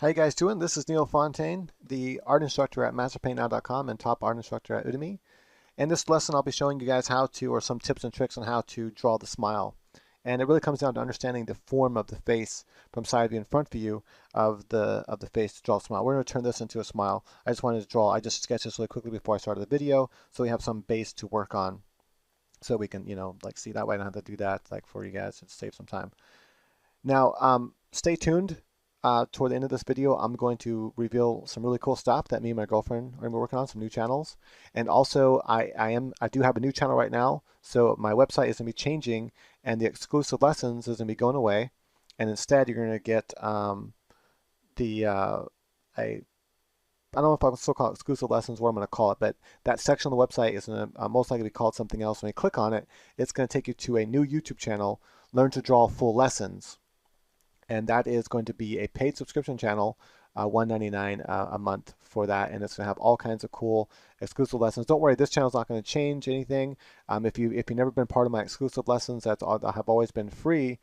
How you guys doing? This is Neil Fontaine, the art instructor at masterpaintnow.com and top art instructor at Udemy. In this lesson, I'll be showing you guys how to, or some tips and tricks on how to draw the smile. And it really comes down to understanding the form of the face from side view and front view of the face to draw a smile. We're going to turn this into a smile. I just sketched this really quickly before I started the video, so we have some base to work on, so we can, like see that way. I don't have to do that like for you guys to save some time. Now, stay tuned. Toward the end of this video, I'm going to reveal some really cool stuff that me and my girlfriend are going to be working on, some new channels. And also, I do have a new channel right now, so my website is going to be changing, and the exclusive lessons is going to be going away. And instead, you're going to get the I don't know if I'm still call it exclusive lessons, what I'm going to call it, but that section of the website is going to most likely be called something else. When you click on it, it's going to take you to a new YouTube channel, Learn to Draw Full Lessons, and that is going to be a paid subscription channel, $1.99 a month for that, and it's going to have all kinds of cool exclusive lessons. Don't worry, this channel is not going to change anything. If you've never been part of my exclusive lessons that have always been free,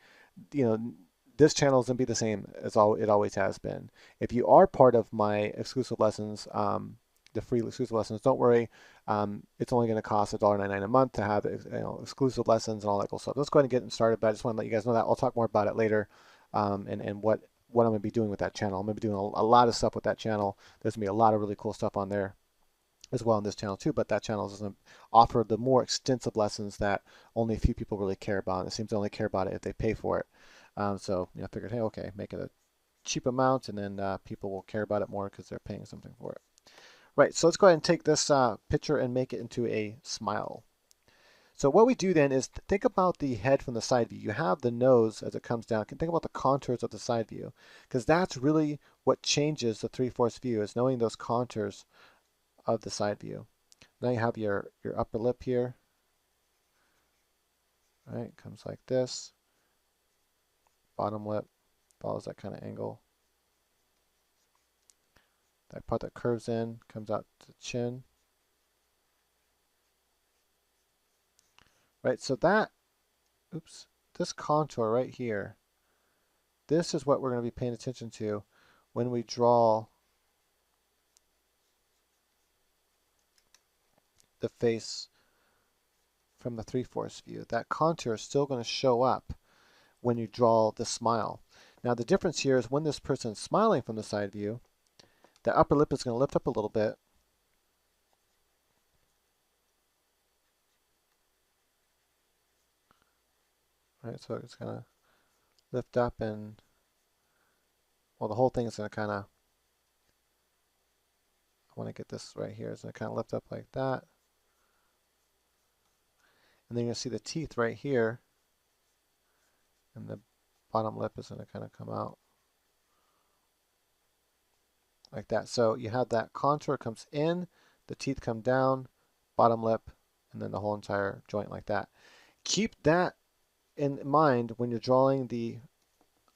you know this channel is going to be the same as it always has been. If you are part of my exclusive lessons, the free exclusive lessons, don't worry. It's only going to cost $1.99 a month to have exclusive lessons and all that cool stuff. Let's go ahead and get started, but I just want to let you guys know that. I'll talk more about it later, and what I'm going to be doing with that channel. I'm going to be doing a lot of stuff with that channel. There's going to be a lot of really cool stuff on there as well on this channel too, but that channel is going to offer the more extensive lessons that only a few people really care about. And it seems to only care about it if they pay for it. So I figured, hey, okay, make it a cheap amount, and then people will care about it more because they're paying something for it. Right, so let's go ahead and take this picture and make it into a smile. So what we do then is think about the head from the side view. You have the nose as it comes down. Think about the contours of the side view, because that's really what changes the 3/4 view, is knowing those contours of the side view. Now you have your upper lip here. Right, it comes like this. Bottom lip follows that kind of angle. That part that curves in comes out to the chin. Right, so this contour right here, this is what we're going to be paying attention to when we draw the face from the 3/4 view. That contour is still going to show up when you draw the smile. Now the difference here is when this person is smiling from the side view, the upper lip is going to lift up a little bit. Right, so it's going to lift up, and well, the whole thing is going to kind of, I want to get this right here, it's going to kind of lift up like that. And then you're going to see the teeth right here, and the bottom lip is going to kind of come out like that. So you have that contour comes in, the teeth come down, bottom lip, and then the whole entire joint like that. Keep that in mind when you're drawing the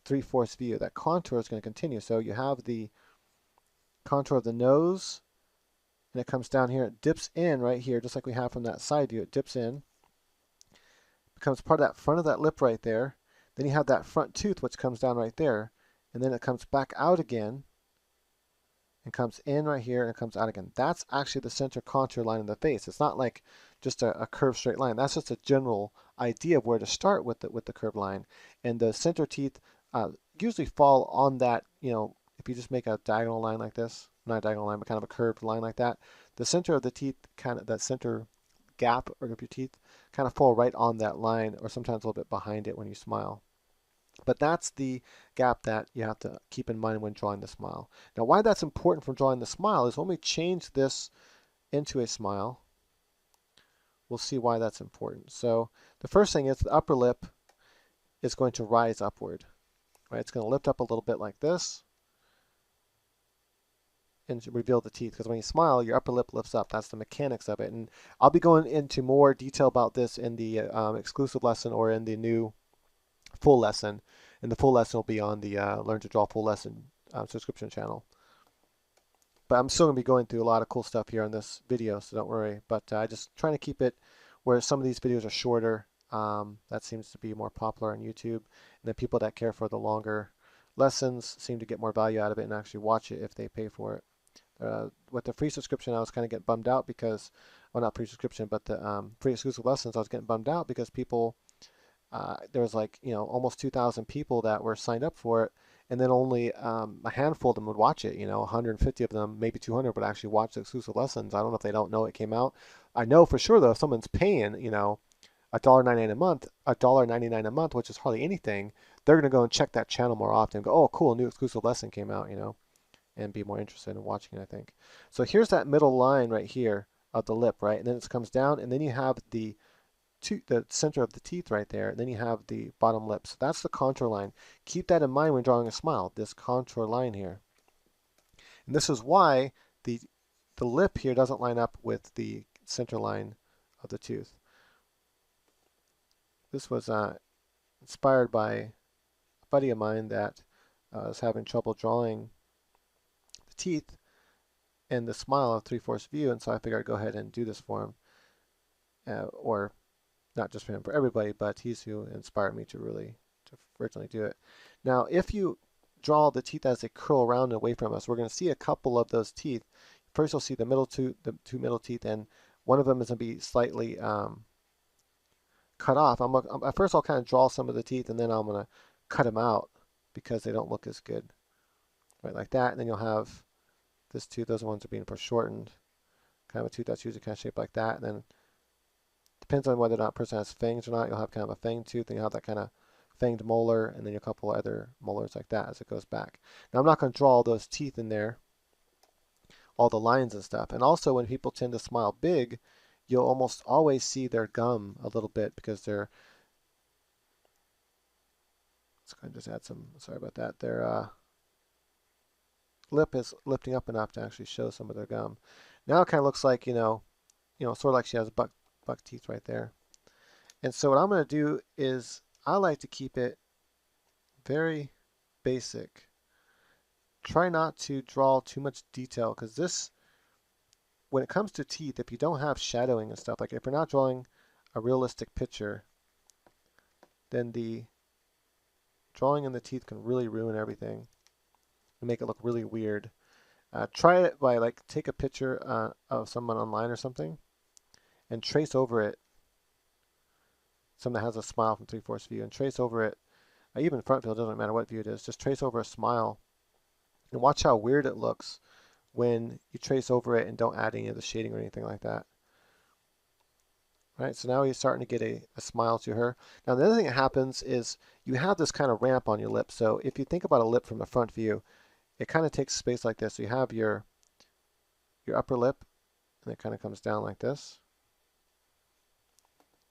3/4 view. That contour is going to continue. So you have the contour of the nose, and it comes down here. It dips in right here, just like we have from that side view. It dips in, becomes part of that front of that lip right there. Then you have that front tooth, which comes down right there, and then it comes back out again, and comes in right here, and it comes out again. That's actually the center contour line of the face. It's not like just a curved straight line. That's just a general idea of where to start with the curved line. And the center teeth usually fall on that, if you just make a diagonal line like this, not a diagonal line, but kind of a curved line like that, the center of the teeth, kind of that center gap of your teeth, kind of fall right on that line, or sometimes a little bit behind it when you smile. But that's the gap that you have to keep in mind when drawing the smile. Now, why that's important for drawing the smile is when we change this into a smile, we'll see why that's important. So the first thing is the upper lip is going to rise upward. Right? It's going to lift up a little bit like this and reveal the teeth, because when you smile, your upper lip lifts up. That's the mechanics of it. And I'll be going into more detail about this in the exclusive lesson, or in the new full lesson. And the full lesson will be on the Learn to Draw Full Lesson subscription channel. But I'm still going to be going through a lot of cool stuff here on this video, so don't worry. But I just trying to keep it where some of these videos are shorter. That seems to be more popular on YouTube. And the people that care for the longer lessons seem to get more value out of it and actually watch it if they pay for it. With the free subscription, I was kind of getting bummed out because, well, not free subscription, but the free exclusive lessons, I was getting bummed out because people, there was like, almost 2,000 people that were signed up for it, and then only a handful of them would watch it. 150 of them, maybe 200, would actually watch the exclusive lessons. I don't know if they don't know it came out. I know for sure though, if someone's paying, $1.99 a month, $1.99 a month, which is hardly anything, they're gonna go and check that channel more often. And go, oh, cool, a new exclusive lesson came out, and be more interested in watching it, I think. So here's that middle line right here of the lip, right? And then it comes down, and then you have the center of the teeth right there, and then you have the bottom lip. So that's the contour line. Keep that in mind when drawing a smile, this contour line here. And this is why the lip here doesn't line up with the center line of the tooth. This was inspired by a buddy of mine that was having trouble drawing the teeth and the smile of 3/4 view, and so I figured I'd go ahead and do this for him, or not just for him, for everybody, but he's who inspired me to originally do it. Now, if you draw the teeth as they curl around and away from us, we're going to see a couple of those teeth. First, you'll see the two middle teeth, and one of them is going to be slightly cut off. At first, I'll kind of draw some of the teeth, and then I'm going to cut them out because they don't look as good, right, like that. And then you'll have this tooth. Those ones are being foreshortened, kind of a tooth that's usually kind of shaped like that. And then depends on whether or not a person has fangs or not. You'll have kind of a fang tooth, and you'll have that kind of fanged molar, and then a couple other molars like that as it goes back. Now, I'm not going to draw all those teeth in there, all the lines and stuff. And also, when people tend to smile big, you'll almost always see their gum a little bit because they're, let's go ahead and just add some, sorry about that, their lip is lifting up enough to actually show some of their gum. Now it kind of looks like, sort of like she has buck teeth right there. And so what I'm going to do is I like to keep it very basic. Try not to draw too much detail, because this, when it comes to teeth, if you don't have shadowing and stuff, like if you're not drawing a realistic picture, then the drawing in the teeth can really ruin everything and make it look really weird. Try it by take a picture of someone online or something and trace over it, someone that has a smile from 3/4 view, and trace over it, even front view, it doesn't matter what view it is, just trace over a smile and watch how weird it looks when you trace over it and don't add any of the shading or anything like that. Right, so now he's starting to get a smile to her. Now the other thing that happens is you have this kind of ramp on your lip. So if you think about a lip from the front view, it kind of takes space like this. So you have your upper lip, and it kind of comes down like this.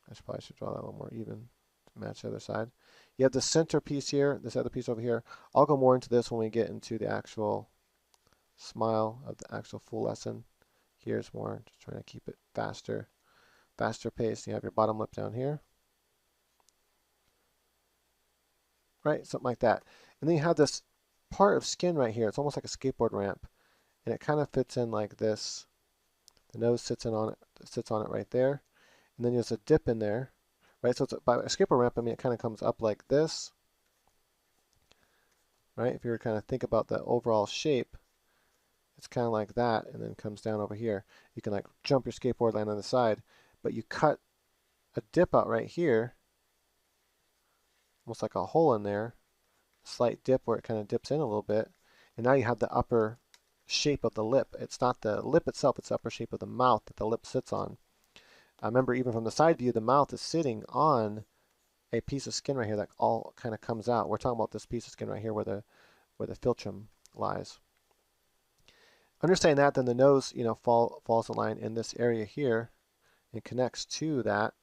I probably should draw that a little more even to match the other side. You have the center piece here, this other piece over here. I'll go more into this when we get into the actual smile of the actual full lesson. Here's more, just trying to keep it faster pace. You have your bottom lip down here. Right, something like that. And then you have this part of skin right here. It's almost like a skateboard ramp. And it kind of fits in like this. The nose sits on it right there. And then there's a dip in there. Right, so it's by a skateboard ramp, I mean it kind of comes up like this. Right, if you were to kind of think about the overall shape, it's kind of like that, and then comes down over here. You can like jump your skateboard, land on the side, but you cut a dip out right here, almost like a hole in there, a slight dip where it kind of dips in a little bit, and now you have the upper shape of the lip. It's not the lip itself, it's the upper shape of the mouth that the lip sits on. Remember, even from the side view, the mouth is sitting on a piece of skin right here that all kind of comes out. We're talking about this piece of skin right here where the philtrum lies. Understand that, then the nose, falls in line in this area here and connects to that.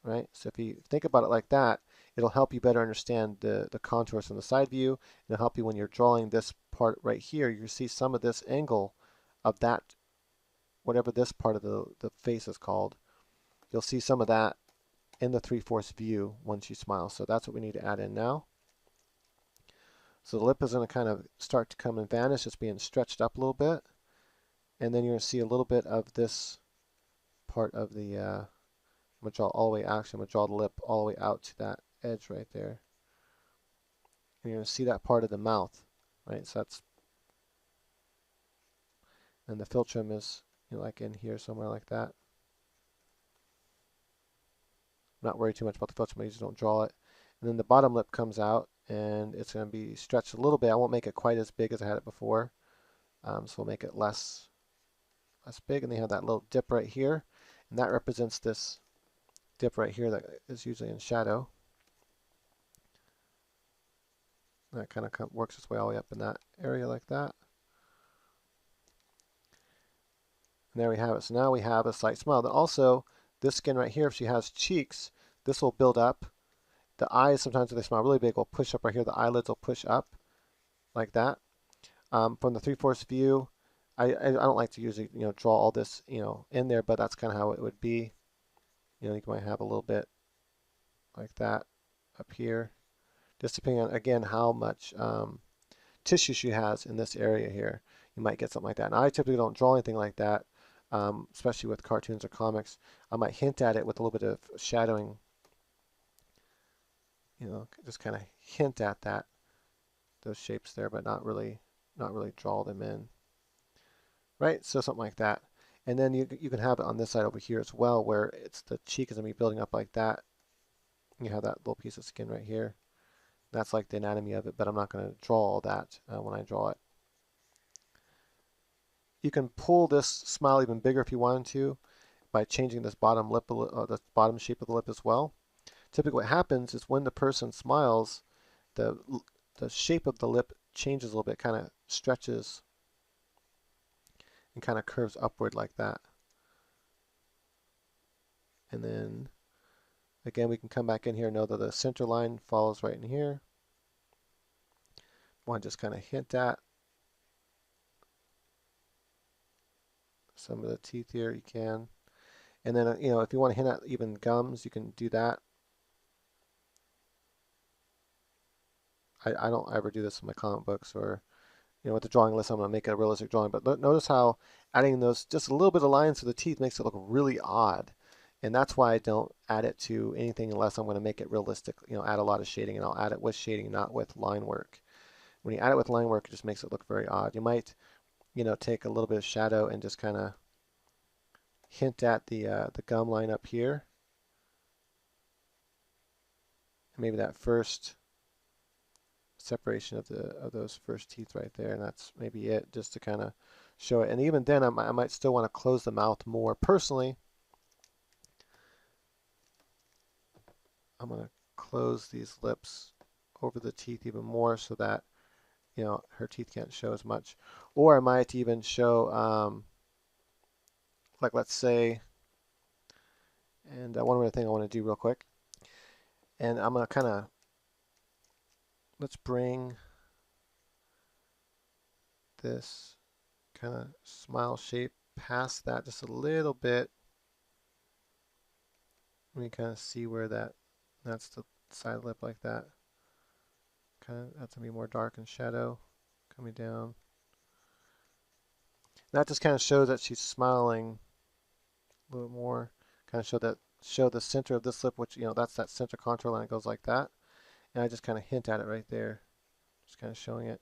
Right? So if you think about it like that, it'll help you better understand the contours from the side view. It'll help you when you're drawing this part right here. You see some of this angle of that, whatever this part of the face is called. You'll see some of that in the 3/4 view once you smile. So that's what we need to add in now. So the lip is going to kind of start to come and vanish. It's being stretched up a little bit. And then you're going to see a little bit of this part of the, I'm going to draw all the way, actually I'm going to draw the lip all the way out to that edge right there. And you're going to see that part of the mouth, right? So that's, and the philtrum is, you know, like in here somewhere like that. Not worry too much about the philtrum, you just don't draw it. And then the bottom lip comes out and it's going to be stretched a little bit. I won't make it quite as big as I had it before. So we'll make it less big, and they have that little dip right here, and that represents this dip right here that is usually in shadow. That kind of works its way all the way up in that area like that. And there we have it. So now we have a slight smile. Then also, this skin right here, if she has cheeks, this will build up. The eyes, sometimes if they smile really big, will push up right here. The eyelids will push up like that. From the 3/4 view, I don't like to usually, you know, draw all this, you know, in there, but that's kind of how it would be. You know, you might have a little bit like that up here, just depending on, again, how much tissue she has in this area here. You might get something like that. Now, I typically don't draw anything like that, especially with cartoons or comics. I might hint at it with a little bit of shadowing, you know, just kind of hint at that, those shapes there, but not really draw them in. Right, so something like that. And then you can have it on this side over here as well, where it's the cheek is going to be building up like that. You have that little piece of skin right here. That's like the anatomy of it, but I'm not going to draw all that when I draw it. You can pull this smile even bigger if you wanted to by changing this bottom lip, the bottom shape of the lip as well. Typically what happens is when the person smiles, the shape of the lip changes a little bit, kind of stretches and kind of curves upward like that. And then again, we can come back in here and know that the center line follows right in here. Want to just kind of hint at some of the teeth here, you can. And then, you know, if you want to hint at even gums, you can do that. I don't ever do this in my comic books or, you know, with the drawing list, I'm going to make a realistic drawing. But notice how adding those, just a little bit of lines to the teeth makes it look really odd. And that's why I don't add it to anything unless I'm going to make it realistic, you know, add a lot of shading, and I'll add it with shading, not with line work. When you add it with line work, it just makes it look very odd. You might, you know, take a little bit of shadow and just kind of hint at the gum line up here. And maybe that first separation of those first teeth right there, and that's maybe it, just to kind of show it. And even then, I might still want to close the mouth more. Personally, I'm going to close these lips over the teeth even more so that, you know, her teeth can't show as much. Or I might even show, like let's say, and one other thing I want to do real quick, and I'm going to kind of, let's bring this kind of smile shape past that just a little bit. Let me kind of see where that's the side lip like that. Kind of, that's going to be more dark and shadow coming down. That just kind of shows that she's smiling a little more. Kind of show the center of this lip, which, you know, that's that center contour line that goes like that. And I just kind of hint at it right there. Just kind of showing it.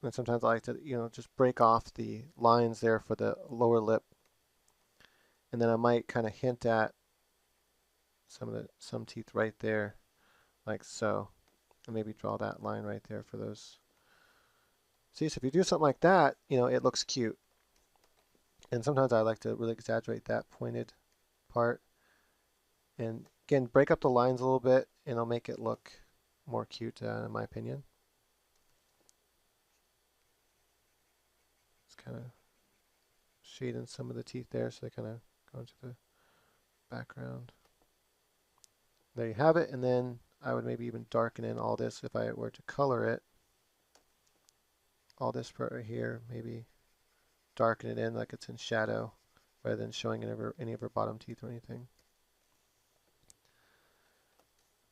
And sometimes I like to, you know, just break off the lines there for the lower lip. And then I might kind of hint at some teeth right there, like so. And maybe draw that line right there for those. See, so if you do something like that, you know, it looks cute. And sometimes I like to really exaggerate that pointed part. And again, break up the lines a little bit, and it'll make it look more cute, in my opinion. Just kind of shade in some of the teeth there so they kind of go into the background. There you have it. And then I would maybe even darken in all this if I were to color it. All this part right here, maybe darken it in like it's in shadow rather than showing any of her bottom teeth or anything.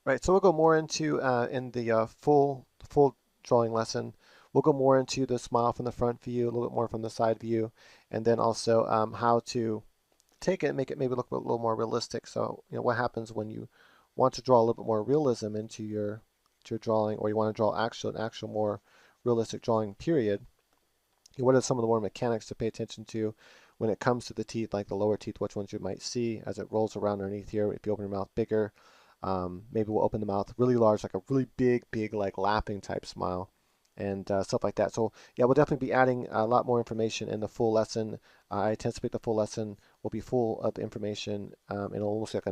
Right, so we'll go more into, in the full drawing lesson, we'll go more into the smile from the front view, a little bit more from the side view, and then also how to take it and make it maybe look a little more realistic. So, you know, what happens when you want to draw a little bit more realism into your drawing, or you want to draw an actual more realistic drawing period, what are some of the more mechanics to pay attention to when it comes to the teeth, like the lower teeth, which ones you might see as it rolls around underneath here. If you open your mouth bigger, maybe we'll open the mouth really large, like a really big, like lapping type smile, and stuff like that. So yeah, we'll definitely be adding a lot more information in the full lesson. I anticipate the full lesson will be full of information, and almost like a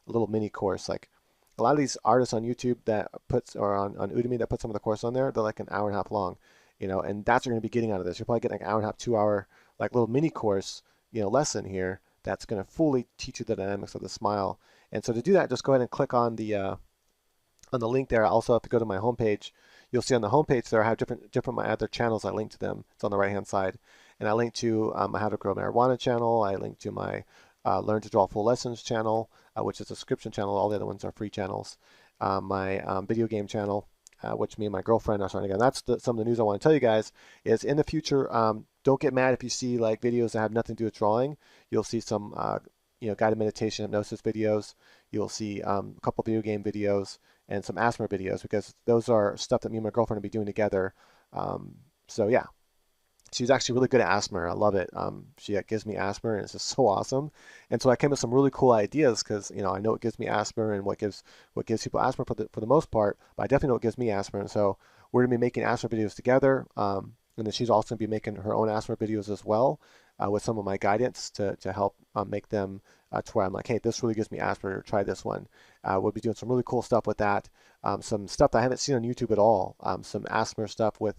little mini course. Like a lot of these artists on YouTube that puts, or on Udemy that put some of the course on there, they're like an hour and a half long, and that's what you're going to be getting out of this. You're probably getting like an hour and a half, 2 hour, like little mini course, lesson here that's going to fully teach you the dynamics of the smile. And so to do that, just go ahead and click on the link there. Also, if you go to my homepage, you'll see on the homepage there I have different my other channels. I link to them. It's on the right hand side, and I link to my How to Grow Marijuana channel. I link to my Learn to Draw Full Lessons channel, which is a subscription channel. All the other ones are free channels. My video game channel, which me and my girlfriend are starting again. That's some of the news I want to tell you guys. Is in the future, don't get mad if you see like videos that have nothing to do with drawing. You'll see some guided meditation, hypnosis videos. You'll see a couple video game videos and some asthma videos, because those are stuff that me and my girlfriend will be doing together. So yeah, she's actually really good at asthma. I love it. She gives me asthma, and it's just so awesome. And so I came up with some really cool ideas, because I know it gives me asthma, and what gives people asthma for the most part, but I definitely know it gives me asthma. And so we're gonna be making asthma videos together. And then she's also gonna be making her own asthma videos as well, with some of my guidance to help make them to where I'm like, hey, this really gives me asthma. Try this one. We'll be doing some really cool stuff with that. Some stuff that I haven't seen on YouTube at all. Some asthma stuff with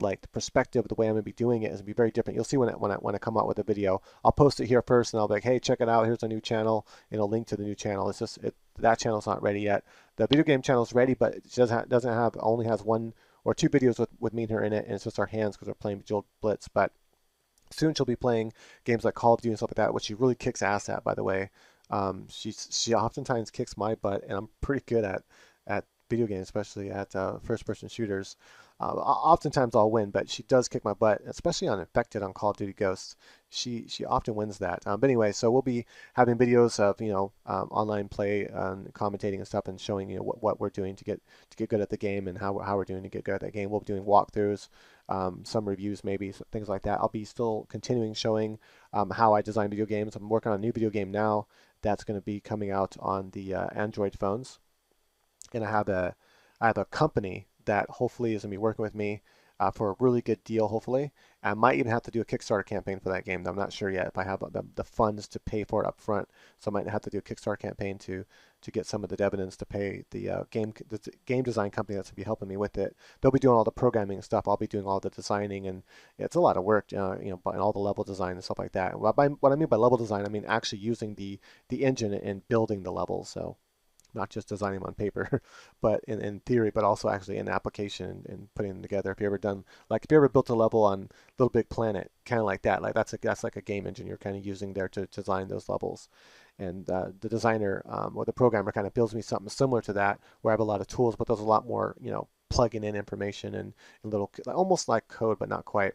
like the perspective, the way I'm gonna be doing it is gonna be very different. You'll see when I come out with a video. I'll post it here first, and I'll be like, hey, check it out. Here's a new channel, and a link to the new channel. It's just that channel's not ready yet. The video game channel's ready, but it doesn't have only has one or two videos with me and her in it, and it's just our hands because we're playing Bejeweled Blitz. But soon she'll be playing games like Call of Duty and stuff like that, which she really kicks ass at, by the way. She oftentimes kicks my butt, and I'm pretty good at video games, especially at first-person shooters. Oftentimes I'll win, but she does kick my butt, especially on Infected on Call of Duty Ghosts. She often wins that. But anyway, so we'll be having videos of online play and commentating and stuff, and showing what we're doing to get good at the game, and how we're doing to get good at that game. We'll be doing walkthroughs, some reviews, maybe things like that. I'll be still continuing showing how I design video games. I'm working on a new video game now that's going to be coming out on the Android phones, and I have a company that hopefully is going to be working with me for a really good deal, hopefully. I might even have to do a Kickstarter campaign for that game. I'm not sure yet if I have the funds to pay for it up front. So I might have to do a Kickstarter campaign to get some of the dividends to pay the game design company that's going to be helping me with it. They'll be doing all the programming and stuff. I'll be doing all the designing, and it's a lot of work, and all the level design and stuff like that. What I mean by level design, I mean actually using the engine and building the levels. So not just designing them on paper, but in theory, but also actually in application and putting them together. If you ever built a level on Little Big Planet, kind of like that, like that's like a game engine you're kind of using there to design those levels. And the designer or the programmer kind of builds me something similar to that, where I have a lot of tools, but there's a lot more, plugging in information and little, almost like code, but not quite.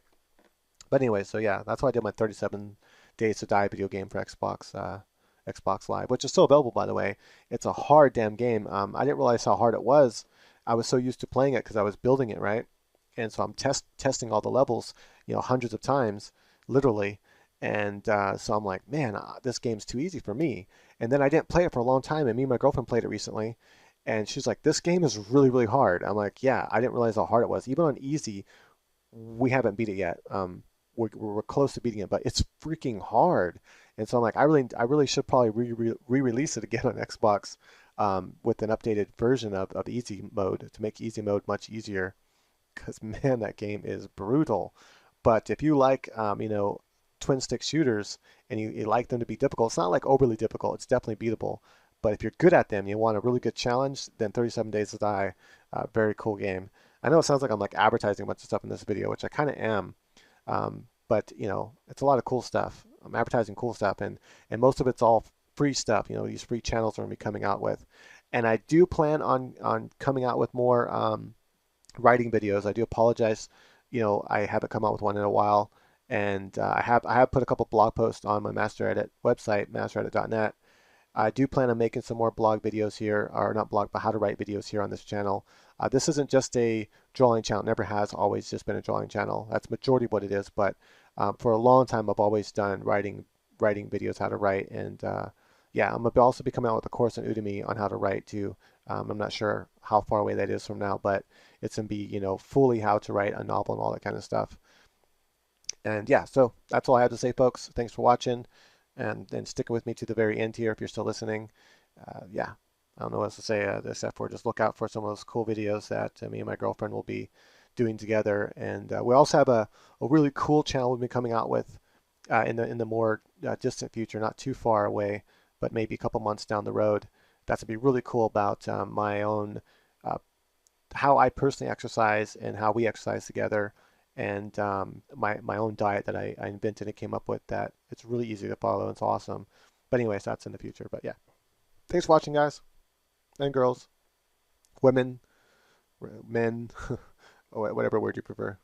But anyway, so yeah, that's why I did my 37 Days to Die video game for Xbox Live, which is still available, by the way. It's a hard damn game. I didn't realize how hard it was. I was so used to playing it because I was building it, right? And so I'm testing all the levels, hundreds of times, literally. And so I'm like, man, this game's too easy for me. And then I didn't play it for a long time, and me and my girlfriend played it recently, and she's like, this game is really, really hard. I'm like, yeah, I didn't realize how hard it was. Even on easy, we haven't beat it yet. We're close to beating it, but it's freaking hard. And so I'm like, I really should probably re-release it again on Xbox, with an updated version of easy mode to make easy mode much easier. Because man, that game is brutal. But if you like, twin stick shooters, and you like them to be difficult, it's not like overly difficult. It's definitely beatable. But if you're good at them, you want a really good challenge, then 37 Days to Die, very cool game. I know it sounds like I'm like advertising a bunch of stuff in this video, which I kind of am. But it's a lot of cool stuff. I'm advertising cool stuff, and most of it's all free stuff. These free channels are going to be coming out with, and I do plan on coming out with more writing videos. I do apologize. I haven't come out with one in a while, and I have put a couple blog posts on my Master Edit website, masteredit.net, I do plan on making some more blog videos here, or not blog, but how to write videos here on this channel. This isn't just a drawing channel, never has always just been a drawing channel. That's majority of what it is, but for a long time I've always done writing videos, how to write, and yeah, I'm gonna also be coming out with a course on Udemy on how to write too. I'm not sure how far away that is from now, but it's gonna be, you know, fully how to write a novel and all that kind of stuff. And yeah, so that's all I have to say, folks. Thanks for watching and sticking with me to the very end here if you're still listening. Yeah, I don't know what else to say except for just look out for some of those cool videos that me and my girlfriend will be doing together. And we also have a really cool channel we'll be coming out with in the more distant future, not too far away, but maybe a couple months down the road. That's gonna be really cool about my own uh, how I personally exercise and how we exercise together, and my own diet that I invented and came up with that it's really easy to follow and it's awesome. But anyways, that's in the future. But yeah, thanks for watching, guys and girls, women, men, whatever word you prefer.